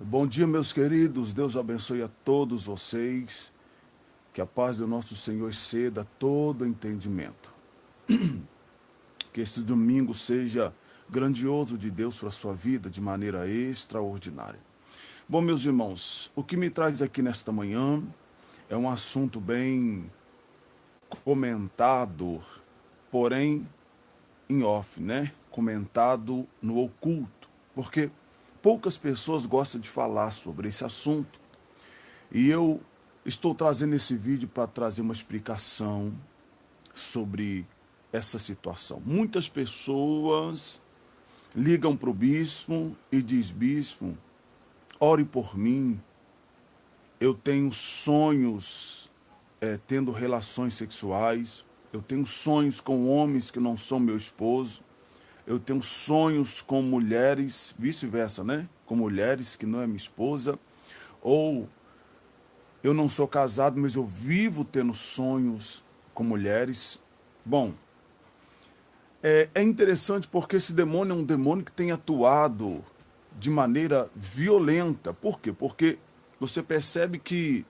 Bom dia, meus queridos. Deus abençoe a todos vocês. Que a paz do nosso Senhor exceda todo entendimento. Que este domingo seja grandioso de Deus para a sua vida de maneira extraordinária. Bom, meus irmãos, o que me traz aqui nesta manhã é um assunto bem comentado, porém em off, né? Comentado no oculto. Porque poucas pessoas gostam de falar sobre esse assunto. E eu estou trazendo esse vídeo para trazer uma explicação sobre essa situação. Muitas pessoas ligam para o bispo e diz: bispo, ore por mim. Eu tenho sonhos tendo relações sexuais. Eu tenho sonhos com homens que não são meu esposo. Eu tenho sonhos com mulheres, vice-versa, né? Com mulheres que não é minha esposa. Ou eu não sou casado, mas eu vivo tendo sonhos com mulheres. Bom, é interessante porque esse demônio é um demônio que tem atuado de maneira violenta. Por quê? Porque você percebe que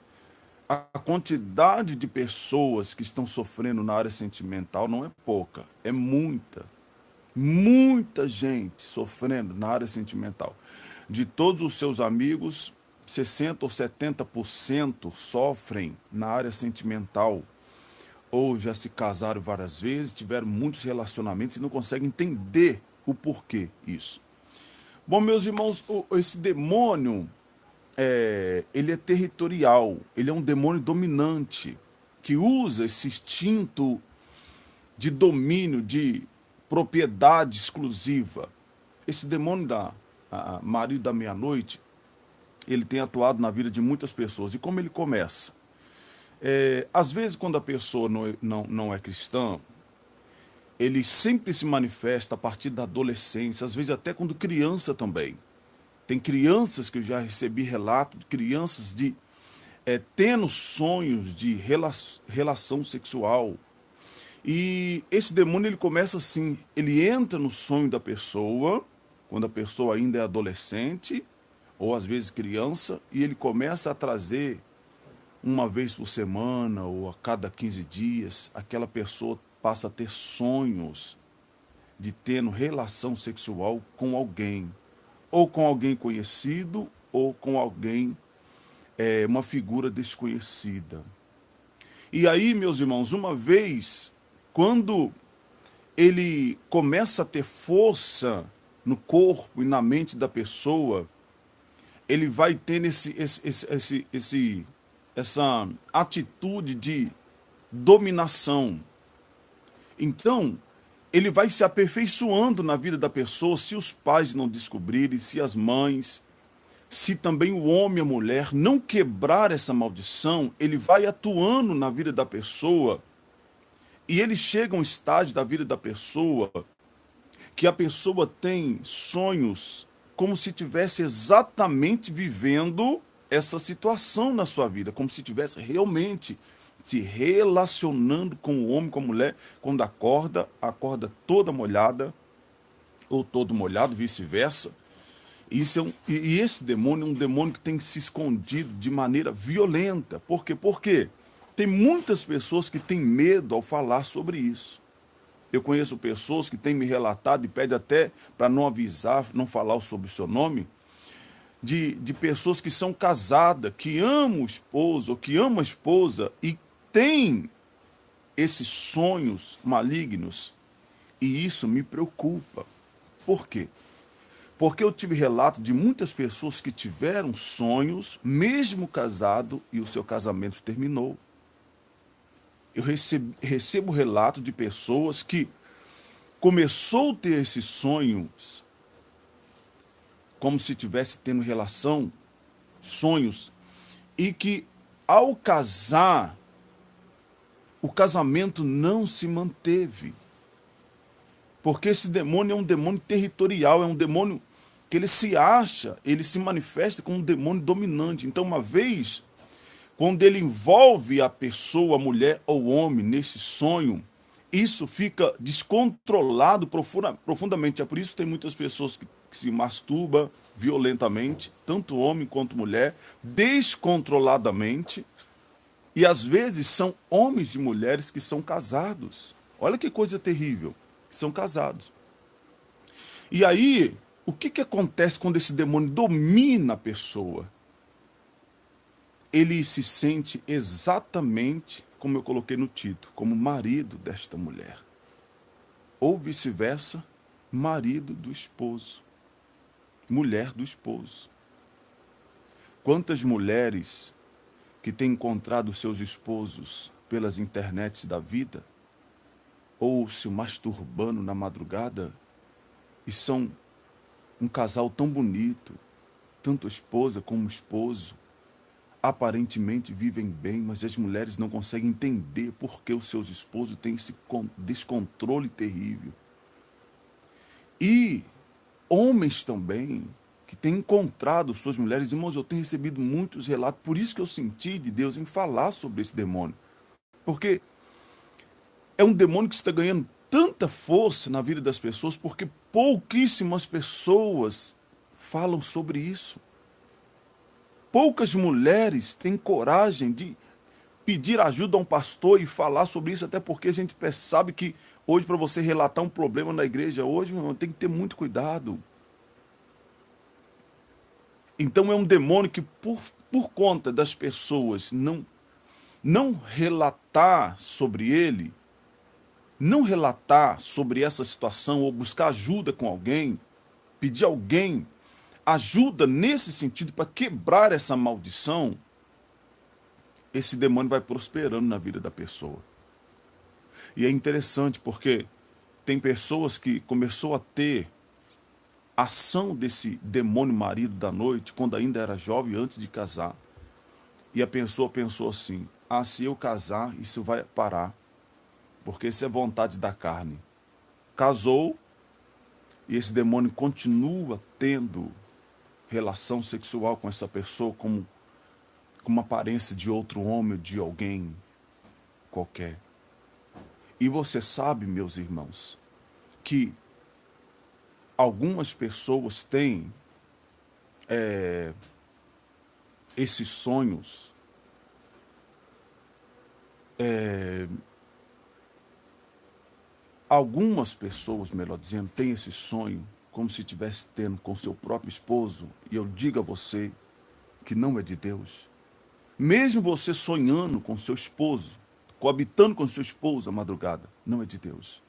a quantidade de pessoas que estão sofrendo na área sentimental não é pouca, é muita. Muita gente sofrendo na área sentimental. De todos os seus amigos, 60 ou 70% sofrem na área sentimental. Ou já se casaram várias vezes, tiveram muitos relacionamentos e não conseguem entender o porquê isso. Bom, meus irmãos, esse demônio, ele é territorial, ele é um demônio dominante, que usa esse instinto de domínio, de propriedade exclusiva. Esse demônio marido da meia-noite, ele tem atuado na vida de muitas pessoas. E como ele começa? Às vezes, quando a pessoa não é cristã, ele sempre se manifesta a partir da adolescência, às vezes até quando criança também. Tem crianças que eu já recebi relato de crianças tendo sonhos de relação sexual. E esse demônio ele começa assim, ele entra no sonho da pessoa, quando a pessoa ainda é adolescente, ou às vezes criança, e ele começa a trazer uma vez por semana ou a cada 15 dias, aquela pessoa passa a ter sonhos de tendo relação sexual com alguém, ou com alguém conhecido, ou com alguém, uma figura desconhecida. E aí, meus irmãos, uma vez, quando ele começa a ter força no corpo e na mente da pessoa, ele vai tendo essa atitude de dominação. Então, ele vai se aperfeiçoando na vida da pessoa se os pais não descobrirem, se as mães, se também o homem e a mulher não quebrar essa maldição, ele vai atuando na vida da pessoa e ele chega a um estágio da vida da pessoa que a pessoa tem sonhos como se tivesse exatamente vivendo essa situação na sua vida, como se tivesse realmente se relacionando com o homem, com a mulher, quando acorda toda molhada, ou todo molhado, vice-versa. E esse demônio é um demônio que tem se escondido de maneira violenta. Por quê? Porque tem muitas pessoas que têm medo ao falar sobre isso. Eu conheço pessoas que têm me relatado e pedem até para não avisar, não falar sobre o seu nome, de pessoas que são casadas, que amam o esposo ou que amam a esposa e têm esses sonhos malignos. E isso me preocupa. Por quê? Porque eu tive relato de muitas pessoas que tiveram sonhos, mesmo casado, e o seu casamento terminou. Eu recebo relato de pessoas que começou a ter esses sonhos, como se estivesse tendo relação, sonhos, e que ao casar, o casamento não se manteve. Porque esse demônio é um demônio territorial, é um demônio que ele se acha, ele se manifesta como um demônio dominante. Então, uma vez, quando ele envolve a pessoa, a mulher ou o homem nesse sonho, isso fica descontrolado profundamente. É por isso que tem muitas pessoas que se masturba violentamente, tanto homem quanto mulher, descontroladamente, e às vezes são homens e mulheres que são casados. Olha que coisa terrível, são casados. E aí, o que acontece quando esse demônio domina a pessoa? Ele se sente exatamente como eu coloquei no título, como marido desta mulher. Ou vice-versa, marido do esposo, mulher do esposo. Quantas mulheres que têm encontrado seus esposos pelas internets da vida, ou se masturbando na madrugada, e são um casal tão bonito, tanto a esposa como o esposo, aparentemente vivem bem, mas as mulheres não conseguem entender por que os seus esposos têm esse descontrole terrível. E homens também, que têm encontrado suas mulheres. Irmãos, eu tenho recebido muitos relatos, por isso que eu senti de Deus em falar sobre esse demônio. Porque é um demônio que está ganhando tanta força na vida das pessoas, porque pouquíssimas pessoas falam sobre isso. Poucas mulheres têm coragem de pedir ajuda a um pastor e falar sobre isso, até porque a gente sabe que hoje, para você relatar um problema na igreja, hoje, meu irmão, tem que ter muito cuidado. Então é um demônio que, por conta das pessoas não relatar sobre ele, não relatar sobre essa situação ou buscar ajuda com alguém, pedir alguém ajuda nesse sentido para quebrar essa maldição, esse demônio vai prosperando na vida da pessoa. E é interessante porque tem pessoas que começou a ter ação desse demônio marido da noite quando ainda era jovem, antes de casar. E a pessoa pensou assim: ah, se eu casar, isso vai parar, porque isso é vontade da carne. Casou e esse demônio continua tendo relação sexual com essa pessoa com uma aparência de outro homem, de alguém qualquer. E você sabe, meus irmãos, que algumas pessoas têm esses sonhos algumas pessoas, melhor dizendo, têm esse sonho como se estivesse tendo com seu próprio esposo, e eu digo a você que não é de Deus. Mesmo você sonhando com seu esposo, coabitando com seu esposo à madrugada, não é de Deus.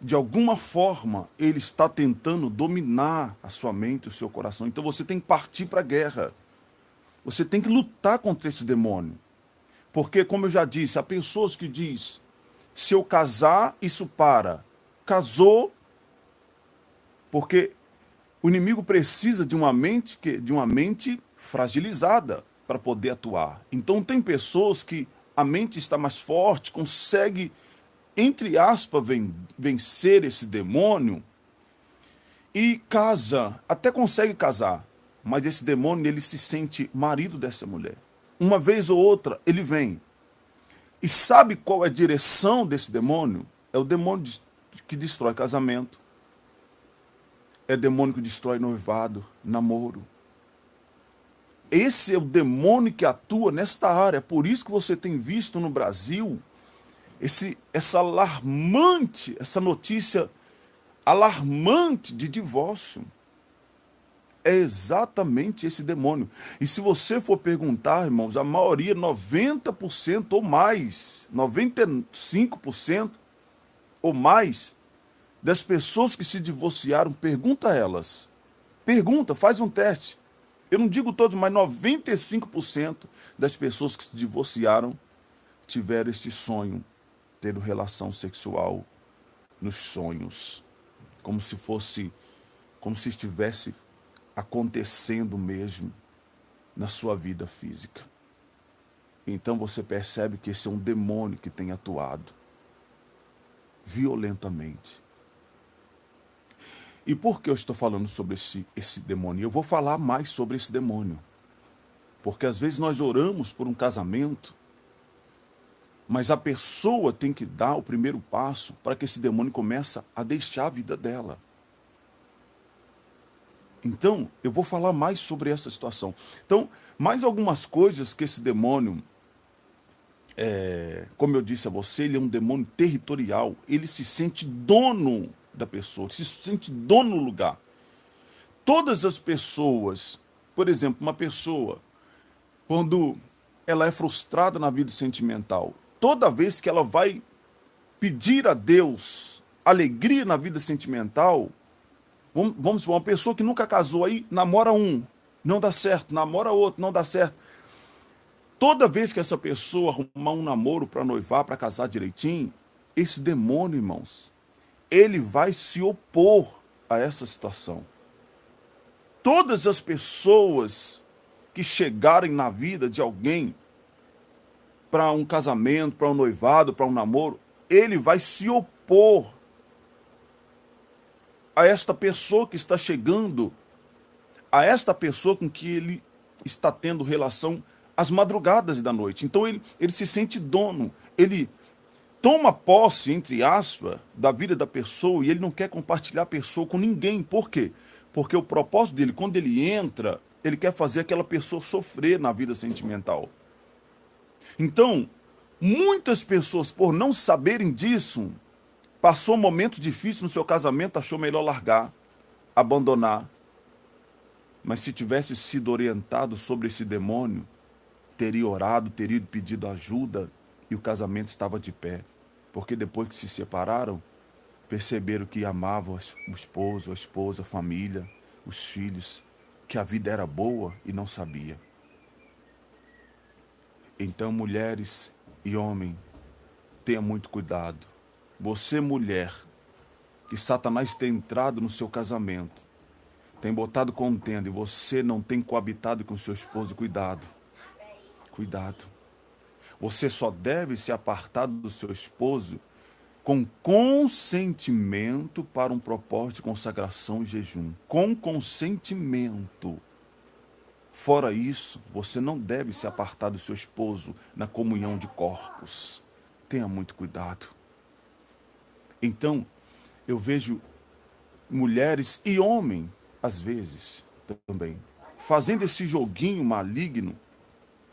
De alguma forma, ele está tentando dominar a sua mente, o seu coração. Então você tem que partir para a guerra. Você tem que lutar contra esse demônio. Porque, como eu já disse, há pessoas que dizem: se eu casar, isso para. Casou, porque o inimigo precisa de uma mente fragilizada para poder atuar. Então tem pessoas que a mente está mais forte, consegue, entre aspas, vencer esse demônio e casa, até consegue casar, mas esse demônio, ele se sente marido dessa mulher. Uma vez ou outra ele vem. E sabe qual é a direção desse demônio? É o demônio que destrói casamento. É demônio que destrói noivado, namoro. Esse é o demônio que atua nesta área. Por isso que você tem visto no Brasil essa notícia alarmante de divórcio. É exatamente esse demônio. E se você for perguntar, irmãos, a maioria, 90% ou mais, 95% ou mais das pessoas que se divorciaram, pergunta a elas. Pergunta, faz um teste. Eu não digo todos, mas 95% das pessoas que se divorciaram tiveram este sonho, tendo relação sexual nos sonhos, como se estivesse acontecendo mesmo na sua vida física. Então você percebe que esse é um demônio que tem atuado violentamente. E por que eu estou falando sobre esse demônio? Eu vou falar mais sobre esse demônio. Porque às vezes nós oramos por um casamento, mas a pessoa tem que dar o primeiro passo para que esse demônio comece a deixar a vida dela. Então, eu vou falar mais sobre essa situação. Então, mais algumas coisas que esse demônio, como eu disse a você, ele é um demônio territorial. Ele se sente dono da pessoa, se sente dono no lugar. Todas as pessoas, por exemplo, uma pessoa, quando ela é frustrada na vida sentimental, toda vez que ela vai pedir a Deus alegria na vida sentimental, vamos supor, uma pessoa que nunca casou aí, namora um, não dá certo, namora outro, não dá certo. Toda vez que essa pessoa arrumar um namoro para noivar, para casar direitinho, esse demônio, irmãos, ele vai se opor a essa situação. Todas as pessoas que chegarem na vida de alguém para um casamento, para um noivado, para um namoro, ele vai se opor a esta pessoa que está chegando, a esta pessoa com que ele está tendo relação às madrugadas da noite. Então ele se sente dono, ele toma posse, entre aspas, da vida da pessoa e ele não quer compartilhar a pessoa com ninguém. Por quê? Porque o propósito dele, quando ele entra, ele quer fazer aquela pessoa sofrer na vida sentimental. Então, muitas pessoas, por não saberem disso, passou um momento difícil no seu casamento, achou melhor largar, abandonar. Mas se tivesse sido orientado sobre esse demônio, teria orado, teria pedido ajuda e o casamento estava de pé. Porque depois que se separaram, perceberam que amavam o esposo, a esposa, a família, os filhos, que a vida era boa e não sabia. Então, mulheres e homem, tenha muito cuidado. Você, mulher, que Satanás tem entrado no seu casamento, tem botado contenda e você não tem coabitado com seu esposo, cuidado. Cuidado. Você só deve se apartar do seu esposo com consentimento para um propósito de consagração e jejum. Com consentimento. Fora isso, você não deve se apartar do seu esposo na comunhão de corpos. Tenha muito cuidado. Então, eu vejo mulheres e homens, às vezes, também, fazendo esse joguinho maligno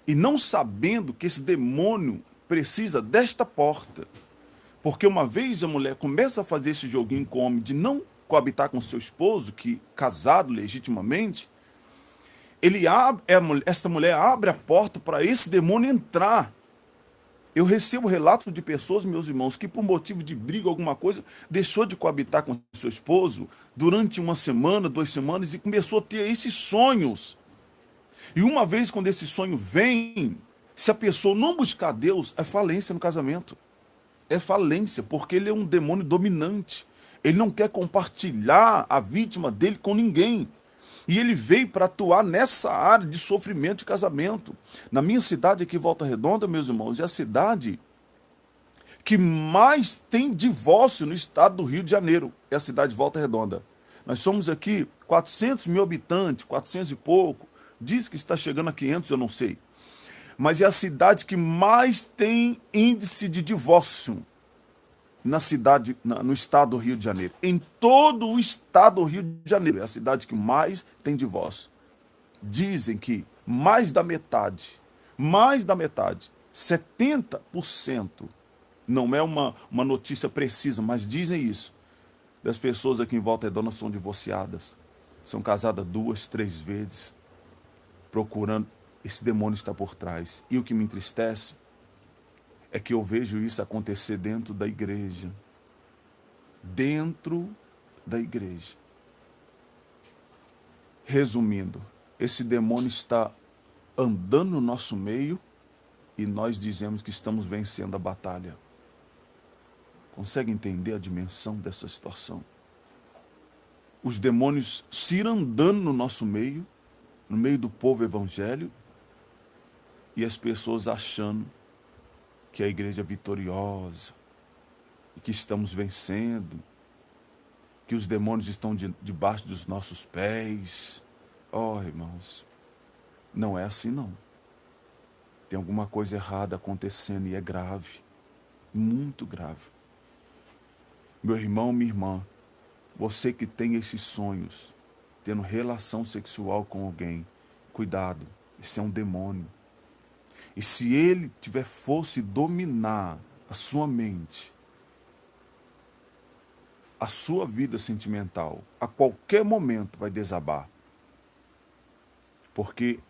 e não sabendo que esse demônio precisa desta porta. Porque uma vez a mulher começa a fazer esse joguinho com o homem de não coabitar com seu esposo, que casado legitimamente, essa mulher abre a porta para esse demônio entrar. Eu recebo relatos de pessoas, meus irmãos, que por motivo de briga, alguma coisa, deixou de coabitar com seu esposo durante uma semana, 2 semanas e começou a ter esses sonhos. E uma vez quando esse sonho vem, se a pessoa não buscar Deus, é falência no casamento. É falência, porque ele é um demônio dominante. Ele não quer compartilhar a vítima dele com ninguém. E ele veio para atuar nessa área de sofrimento de casamento. Na minha cidade aqui, Volta Redonda, meus irmãos, é a cidade que mais tem divórcio no estado do Rio de Janeiro. É a cidade de Volta Redonda. Nós somos aqui 400 mil habitantes, 400 e pouco. Diz que está chegando a 500, eu não sei. Mas é a cidade que mais tem índice de divórcio na cidade, no estado do Rio de Janeiro. Em todo o estado do Rio de Janeiro, é a cidade que mais tem divórcio. Dizem que mais da metade, 70%, não é uma notícia precisa, mas dizem isso, das pessoas aqui em Volta Redonda são divorciadas, são casadas 2, 3 vezes, procurando, esse demônio está por trás. E o que me entristece é que eu vejo isso acontecer dentro da igreja. Dentro da igreja. Resumindo, esse demônio está andando no nosso meio e nós dizemos que estamos vencendo a batalha. Consegue entender a dimensão dessa situação? Os demônios se irão andando no nosso meio, no meio do povo evangélico, e as pessoas achando que a igreja é vitoriosa, e que estamos vencendo, que os demônios estão debaixo dos nossos pés. Oh, irmãos, não é assim não. Tem alguma coisa errada acontecendo e é grave, muito grave. Meu irmão, minha irmã, você que tem esses sonhos, tendo relação sexual com alguém. Cuidado, isso é um demônio. E se ele tiver força e dominar a sua mente, a sua vida sentimental, a qualquer momento vai desabar. Porque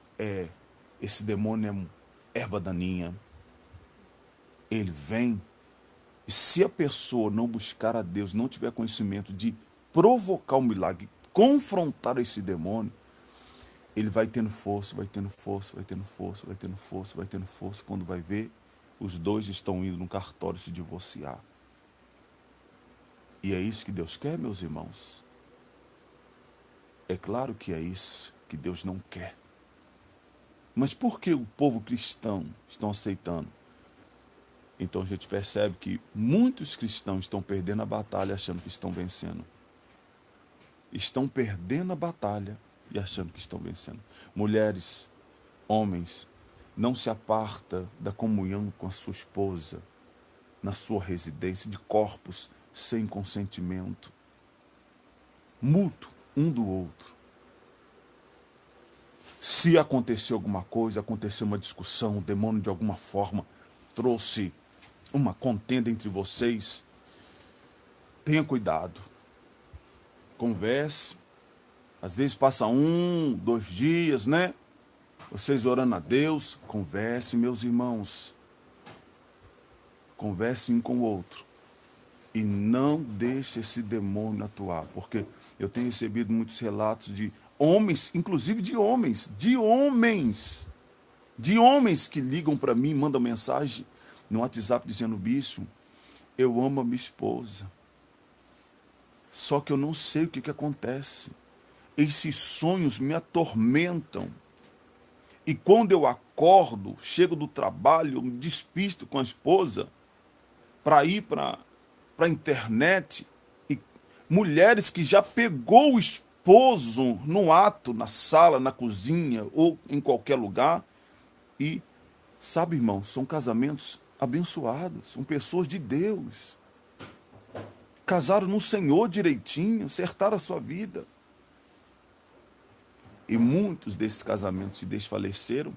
esse demônio é erva daninha. Ele vem, e se a pessoa não buscar a Deus, não tiver conhecimento de provocar um milagre, confrontar esse demônio, ele vai tendo força, vai tendo força, vai tendo força, vai tendo força, vai tendo força. Quando vai ver, os dois estão indo no cartório se divorciar. E é isso que Deus quer, meus irmãos? É claro que é isso que Deus não quer. Mas por que o povo cristão estão aceitando? Então a gente percebe que muitos cristãos estão perdendo a batalha achando que estão vencendo. Estão perdendo a batalha e achando que estão vencendo. Mulheres, homens, não se aparta da comunhão com a sua esposa na sua residência de corpos sem consentimento mútuo um do outro. Se aconteceu alguma coisa, aconteceu uma discussão, o demônio de alguma forma trouxe uma contenda entre vocês, tenha cuidado. Converse. Às vezes passa 1, 2 dias, né? Vocês orando a Deus, converse, meus irmãos. Converse um com o outro. E não deixe esse demônio atuar. Porque eu tenho recebido muitos relatos de homens, inclusive de homens que ligam para mim, mandam mensagem no WhatsApp dizendo: bispo, eu amo a minha esposa. Só que eu não sei o que acontece. Esses sonhos me atormentam. E quando eu acordo, chego do trabalho, eu me despisto com a esposa para ir para a internet. E mulheres que já pegou o esposo no ato, na sala, na cozinha ou em qualquer lugar. E, sabe, irmão, são casamentos abençoados, são pessoas de Deus. Casaram no Senhor direitinho, acertaram a sua vida. E muitos desses casamentos se desfaleceram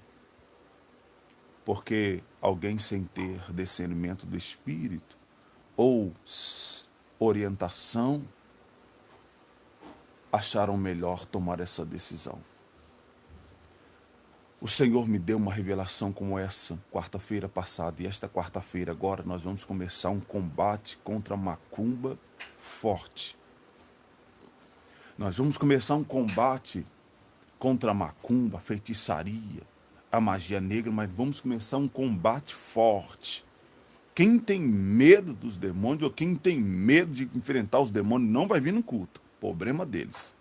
porque alguém sem ter discernimento do Espírito ou orientação acharam melhor tomar essa decisão. O Senhor me deu uma revelação como essa quarta-feira passada, e esta quarta-feira agora nós vamos começar um combate contra a macumba forte. Nós vamos começar um combate contra a macumba, a feitiçaria, a magia negra, mas vamos começar um combate forte. Quem tem medo dos demônios ou quem tem medo de enfrentar os demônios não vai vir no culto. Problema deles.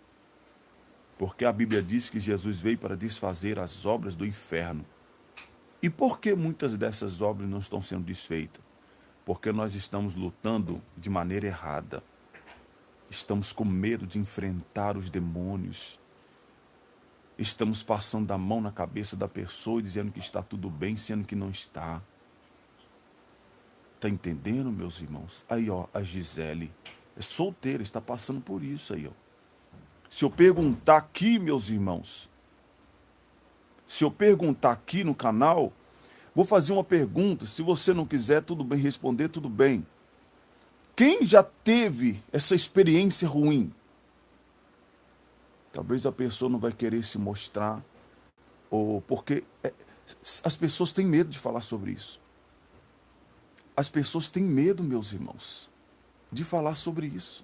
Porque a Bíblia diz que Jesus veio para desfazer as obras do inferno. E por que muitas dessas obras não estão sendo desfeitas? Porque nós estamos lutando de maneira errada. Estamos com medo de enfrentar os demônios. Estamos passando a mão na cabeça da pessoa e dizendo que está tudo bem, sendo que não está. Está entendendo, meus irmãos? Aí, ó, a Gisele é solteira, está passando por isso aí, ó. Se eu perguntar aqui, meus irmãos, se eu perguntar aqui no canal, vou fazer uma pergunta. Se você não quiser, tudo bem, responder, tudo bem. Quem já teve essa experiência ruim? Talvez a pessoa não vai querer se mostrar, ou porque as pessoas têm medo de falar sobre isso. As pessoas têm medo, meus irmãos, de falar sobre isso.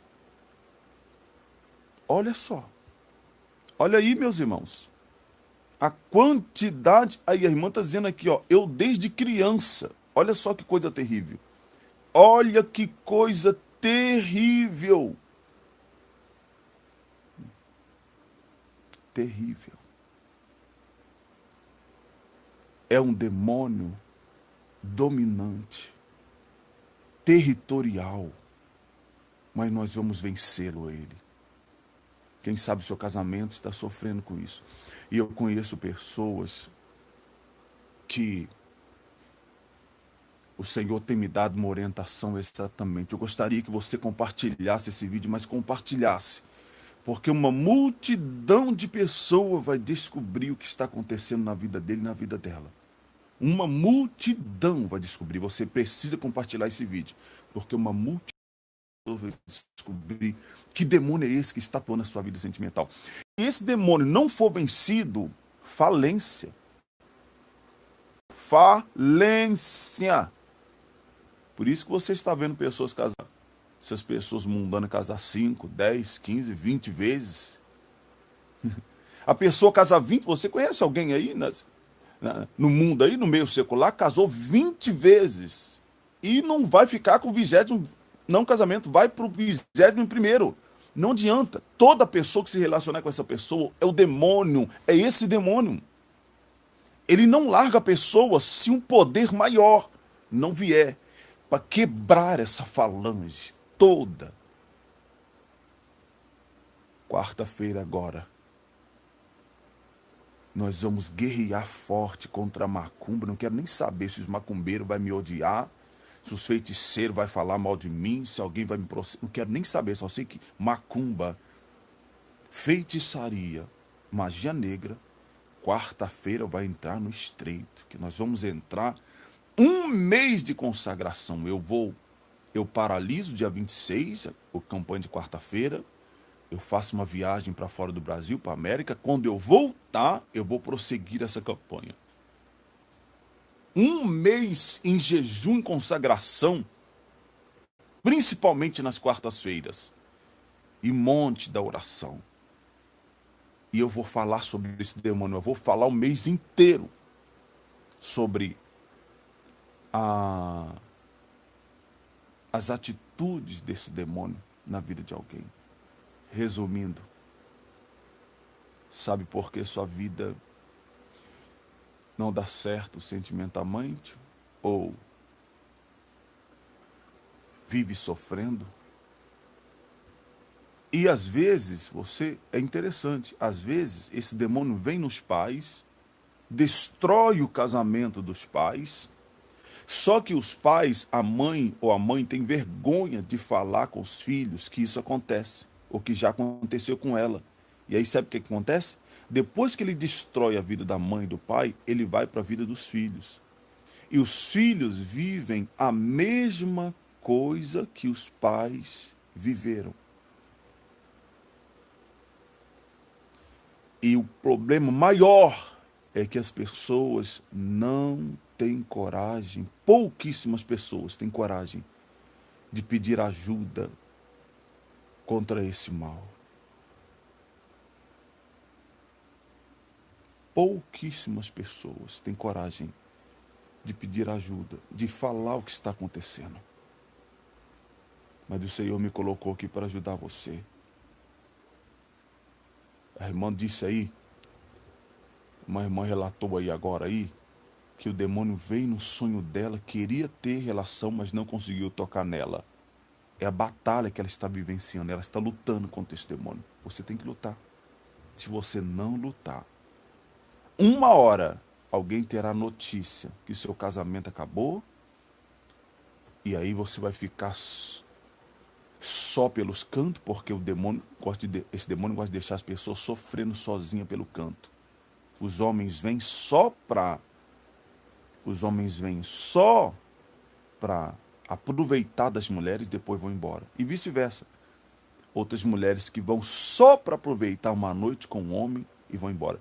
Olha só. Olha aí, meus irmãos. A quantidade... Aí a irmã está dizendo aqui, ó. Eu desde criança. Olha só que coisa terrível. Olha que coisa terrível. Terrível. É um demônio dominante, territorial. Mas nós vamos vencê-lo, ele. Quem sabe o seu casamento está sofrendo com isso. E eu conheço pessoas que o Senhor tem me dado uma orientação exatamente. Eu gostaria que você compartilhasse esse vídeo, mas compartilhasse Porque uma multidão de pessoas vai descobrir o que está acontecendo na vida dele e na vida dela. Uma multidão vai descobrir. Você precisa compartilhar esse vídeo. Porque uma multidão vai descobrir que demônio é esse que está atuando na sua vida sentimental. E esse demônio não for vencido, falência. Falência. Por isso que você está vendo pessoas casar. Essas pessoas mundanas casar 5, 10, 15, 20 vezes. A pessoa casa 20, você conhece alguém aí no mundo aí, no meio secular, casou 20 vezes. E não vai ficar com o 20º, não casamento, vai para o 21º. Não adianta. Toda pessoa que se relacionar com essa pessoa é o demônio, é esse demônio. Ele não larga a pessoa se um poder maior não vier para quebrar essa falange toda. Quarta-feira agora, nós vamos guerrear forte contra a macumba. Não quero nem saber se os macumbeiros vão me odiar, se os feiticeiros vão falar mal de mim, se alguém vai me processar. Não quero nem saber, só sei que macumba, feitiçaria, magia negra, quarta-feira vai entrar no estreito, que nós vamos entrar um mês de consagração. Eu paraliso dia 26, a campanha de quarta-feira. Eu faço uma viagem para fora do Brasil, para a América. Quando eu voltar, eu vou prosseguir essa campanha. Um mês em jejum e consagração, principalmente nas quartas-feiras, e monte da oração. E eu vou falar sobre esse demônio. Eu vou falar o mês inteiro sobre as atitudes desse demônio na vida de alguém. Resumindo, sabe por que sua vida não dá certo sentimentalmente? Ou vive sofrendo? E às vezes, é interessante, às vezes esse demônio vem nos pais, destrói o casamento dos pais, só que os pais, a mãe ou a mãe tem vergonha de falar com os filhos que isso acontece, ou que já aconteceu com ela. E aí sabe o que acontece? Depois que ele destrói a vida da mãe e do pai, ele vai para a vida dos filhos. E os filhos vivem a mesma coisa que os pais viveram. E o problema maior é que as pessoas não têm coragem, pouquíssimas pessoas têm coragem de pedir ajuda contra esse mal. Pouquíssimas pessoas têm coragem de pedir ajuda, de falar o que está acontecendo. Mas o Senhor me colocou aqui para ajudar você. A irmã disse aí, uma irmã relatou aí agora aí, que o demônio veio no sonho dela, queria ter relação, mas não conseguiu tocar nela. É a batalha que ela está vivenciando, ela está lutando contra esse demônio. Você tem que lutar. Se você não lutar, uma hora alguém terá notícia que o seu casamento acabou, e aí você vai ficar só pelos cantos, porque esse demônio gosta de deixar as pessoas sofrendo sozinha pelo canto. Os homens vêm só para aproveitar das mulheres e depois vão embora. E vice-versa. Outras mulheres que vão só para aproveitar uma noite com um homem e vão embora.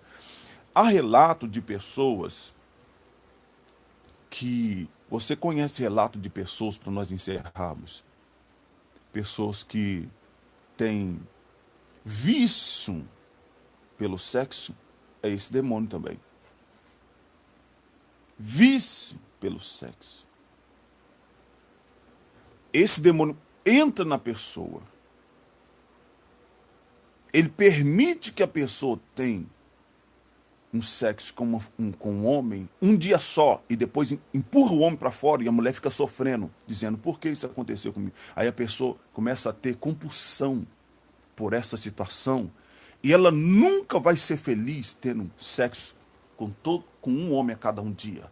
Há relato de pessoas que... Você conhece relato de pessoas, para nós encerrarmos? Pessoas que têm vício pelo sexo, é esse demônio também. Vício pelo sexo. Esse demônio entra na pessoa. Ele permite que a pessoa tenha um sexo com um homem um dia só e depois empurra o homem para fora e a mulher fica sofrendo, dizendo, por que isso aconteceu comigo? Aí a pessoa começa a ter compulsão por essa situação e ela nunca vai ser feliz tendo sexo com um homem a cada um dia.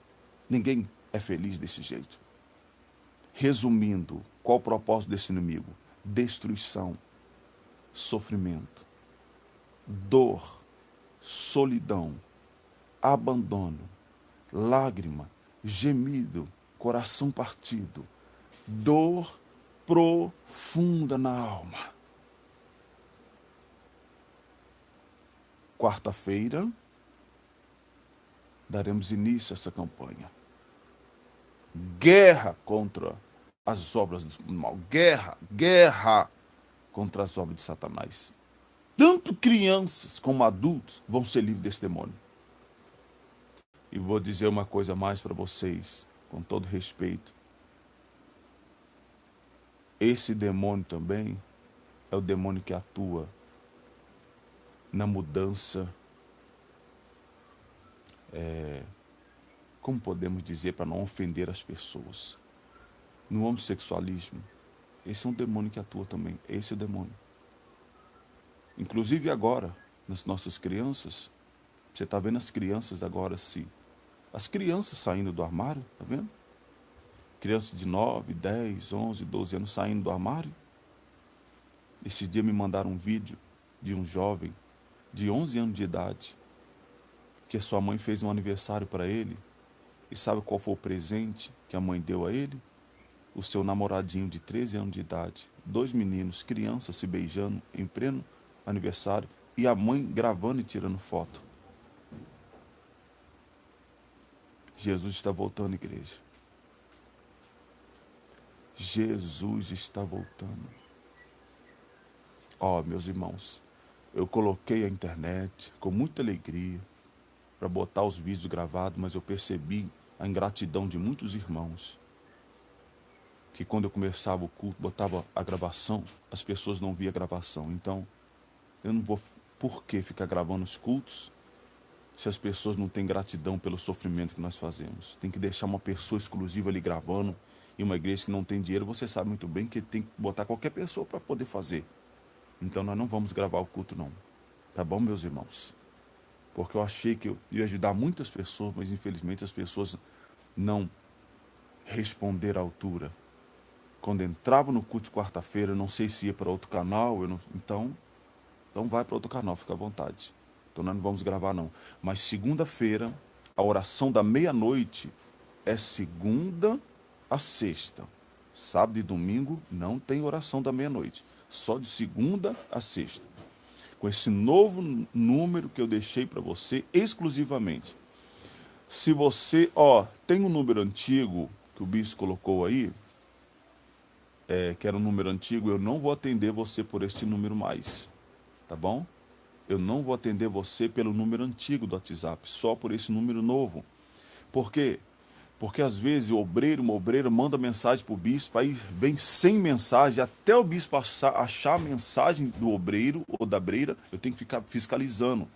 Ninguém é feliz desse jeito. Resumindo, qual o propósito desse inimigo? Destruição, sofrimento. dor, solidão, abandono, lágrima, gemido, coração partido, dor profunda na alma. Quarta-feira, daremos início a essa campanha. Guerra contra as obras do mal. Guerra contra as obras de Satanás. Tanto crianças como adultos vão ser livres desse demônio. E vou dizer uma coisa mais para vocês, com todo respeito. Esse demônio também é o demônio que atua na mudança, como podemos dizer para não ofender as pessoas, no homossexualismo. Esse é um demônio que atua também, esse é o demônio. Inclusive agora, nas nossas crianças, você está vendo as crianças agora, as crianças saindo do armário, está vendo? Crianças de 9, 10, 11, 12 anos saindo do armário. Esse dia me mandaram um vídeo de um jovem de 11 anos de idade, que a sua mãe fez um aniversário para ele, e sabe qual foi o presente que a mãe deu a ele? O seu namoradinho de 13 anos de idade, 2 meninos, crianças se beijando em pleno aniversário, e a mãe gravando e tirando foto. Jesus está voltando, igreja. Jesus está voltando. Ó, meus irmãos, eu coloquei a internet com muita alegria para botar os vídeos gravados, mas eu percebi a ingratidão de muitos irmãos, que quando eu começava o culto, botava a gravação, as pessoas não viam a gravação. Então, eu não vou, por que ficar gravando os cultos se as pessoas não têm gratidão pelo sofrimento que nós fazemos? Tem que deixar uma pessoa exclusiva ali gravando. E uma igreja que não tem dinheiro, você sabe muito bem que tem que botar qualquer pessoa para poder fazer. Então nós não vamos gravar o culto não. Tá bom, meus irmãos? Porque eu achei que eu ia ajudar muitas pessoas, mas infelizmente as pessoas não responderam à altura. Quando entrava no culto de quarta-feira, eu não sei se ia para outro canal, então vai para outro canal, fica à vontade. Então nós não vamos gravar não. Mas segunda-feira, a oração da meia-noite é segunda a sexta. Sábado e domingo não tem oração da meia-noite. Só de segunda a sexta. Com esse novo número que eu deixei para você exclusivamente. Se você, tem um número antigo que o bispo colocou aí, que era um número antigo, eu não vou atender você por este número mais. Tá bom? Eu não vou atender você pelo número antigo do WhatsApp, só por esse número novo. Por quê? Porque às vezes uma obreira manda mensagem para o bispo, aí vem 100 mensagens, até o bispo achar a mensagem do obreiro ou da breira, eu tenho que ficar fiscalizando.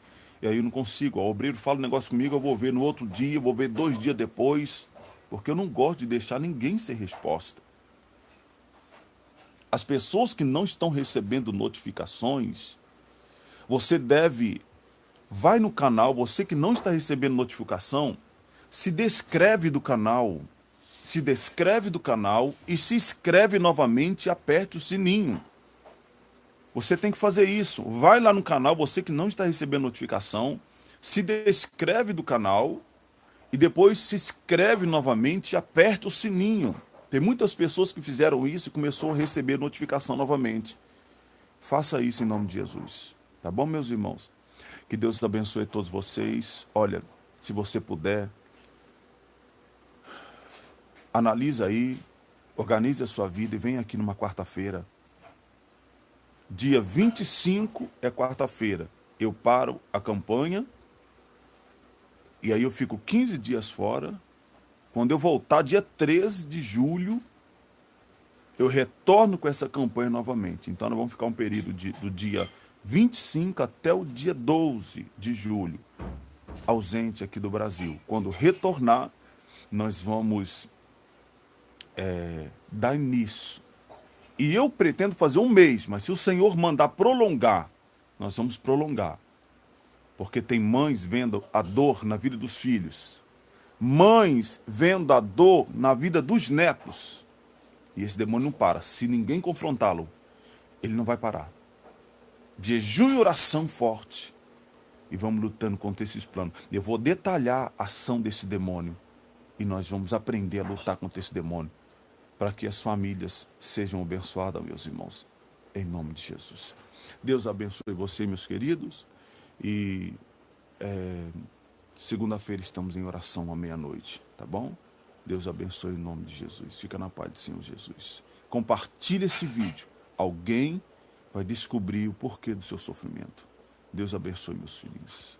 E aí eu não consigo. O obreiro fala um negócio comigo, eu vou ver no outro dia, vou ver 2 dias depois, porque eu não gosto de deixar ninguém sem resposta. As pessoas que não estão recebendo notificações, vai no canal, você que não está recebendo notificação, se descreve do canal e se inscreve novamente e aperte o sininho. Você tem que fazer isso. Vai lá no canal, você que não está recebendo notificação, se descreve do canal e depois se inscreve novamente e aperta o sininho. Tem muitas pessoas que fizeram isso e começou a receber notificação novamente. Faça isso em nome de Jesus. Tá bom, meus irmãos? Que Deus abençoe todos vocês. Olha, se você puder, analisa aí, organize a sua vida e vem aqui numa quarta-feira. Dia 25 é quarta-feira. Eu paro a campanha e aí eu fico 15 dias fora. Quando eu voltar, dia 13 de julho, eu retorno com essa campanha novamente. Então nós vamos ficar um período do dia 25 até o dia 12 de julho, ausente aqui do Brasil. Quando retornar, nós vamos dar início. E eu pretendo fazer 1 mês, mas se o Senhor mandar prolongar, nós vamos prolongar. Porque tem mães vendo a dor na vida dos filhos. Mães vendo a dor na vida dos netos. E esse demônio não para. Se ninguém confrontá-lo, ele não vai parar. jejum e oração forte. E vamos lutando contra esses planos. Eu vou detalhar a ação desse demônio. E nós vamos aprender a lutar contra esse demônio. Para que as famílias sejam abençoadas, meus irmãos. Em nome de Jesus. Deus abençoe você, meus queridos. E segunda-feira estamos em oração à meia-noite. Tá bom? Deus abençoe em nome de Jesus. Fica na paz do Senhor Jesus. Compartilhe esse vídeo. Alguém vai descobrir o porquê do seu sofrimento. Deus abençoe, meus filhinhos.